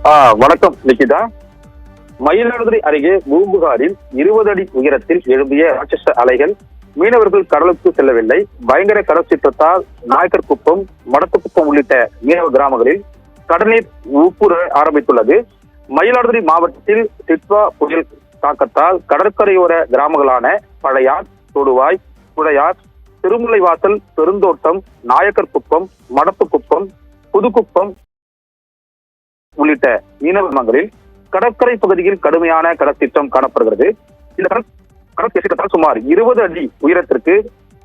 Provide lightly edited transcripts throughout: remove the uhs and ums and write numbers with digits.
வணக்கம் நிக்கிதா. மயிலாடுதுறை அருகே பூம்புகாரில் 20 அடி உயரத்தில் எழும்பிய ராட்சச அலைகள். மீனவர்கள் கடலுக்கு செல்லவில்லை. பயங்கர கடல் சீற்றத்தால் நாயக்கர்குப்பம், மடத்துக்குப்பம் உள்ளிட்ட மீனவ கிராமங்களில் கடல்நீர் உப்புற ஆரம்பித்துள்ளது. மயிலாடுதுறை மாவட்டத்தில் டிட்வா புயல் தாக்கத்தால் கடற்கரையோர கிராமங்களான பழையார், தொடுவாய், குழையார், திருமுல்லைவாசல், பெருந்தோட்டம், நாயக்கர்குப்பம், மடத்துக்குப்பம், புதுக்குப்பம் உள்ளிட்ட மீனவ கிராமங்களில் கடற்கரை பகுதியில் கடுமையான கடற்சீற்றம் காணப்படுகிறது. இந்த கடல் சீற்றத்தால் சுமார் 20 அடி உயரத்திற்கு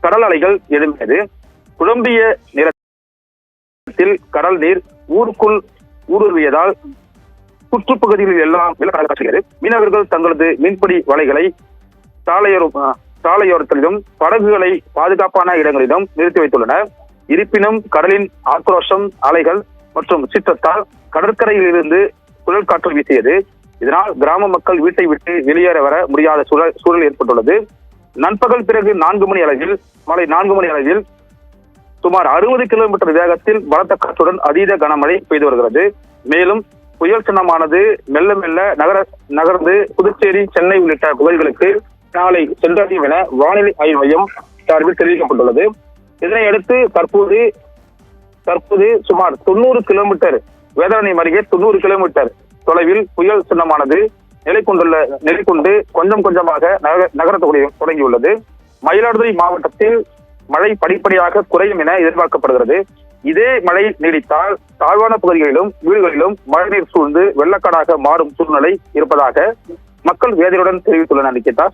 கடல் அலைகள் எழும்பியது. குழம்பிய நிறத்தில் கடல் நீர் ஊருக்குள் ஊடுருவியதால் சுற்றுப்பகுதிகளில் எல்லாம் வெள்ளக்காடு காட்சிகிறது. மீனவர்கள் தங்களது மீன்பிடி வலைகளை சாலையோரத்திலும் படகுகளை பாதுகாப்பான இடங்களிலும் நிறுத்தி வைத்துள்ளனர். இருப்பினும் கடலின் ஆக்ரோஷம், அலைகள் மற்றும் சீற்றத்தால் கடற்கரையில் இருந்து சுழல் காற்று வீசியது. இதனால் கிராம மக்கள் வீட்டை விட்டு வெளியேற வர முடியாத சூழல் ஏற்பட்டுள்ளது. நண்பகல் பிறகு 4 மணி அளவில் மாலை 4 மணி அளவில் சுமார் 60 கிலோமீட்டர் வேகத்தில் பலத்த காற்றுடன் அதீத கனமழை பெய்து வருகிறது. மேலும் புயல் சின்னமானது மெல்ல மெல்ல நகர்ந்து புதுச்சேரி, சென்னை உள்ளிட்ட பகுதிகளுக்கு நாளை சென்றடையும் என வானிலை ஆய்வு மையம் சார்பில் தெரிவிக்கப்பட்டுள்ளது. இதனையடுத்து தற்போது சுமார் 90 கிலோமீட்டர் வேதாரண்யம் அருகே 90 கிலோமீட்டர் தொலைவில் புயல் சின்னமானது நிலை கொண்டு கொஞ்சம் கொஞ்சமாக நகரத் தொடங்கியுள்ளது. மயிலாடுதுறை மாவட்டத்தில் மழை படிப்படியாக குறையும் என எதிர்பார்க்கப்படுகிறது. இதே மழை நீடித்தால் தாழ்வான பகுதிகளிலும் வீடுகளிலும் மழைநீர் சூழ்ந்து வெள்ளக்காடாக மாறும் சூழ்நிலை இருப்பதாக மக்கள் வேதனையுடன் தெரிவித்துள்ளனர். நிக்கிதா.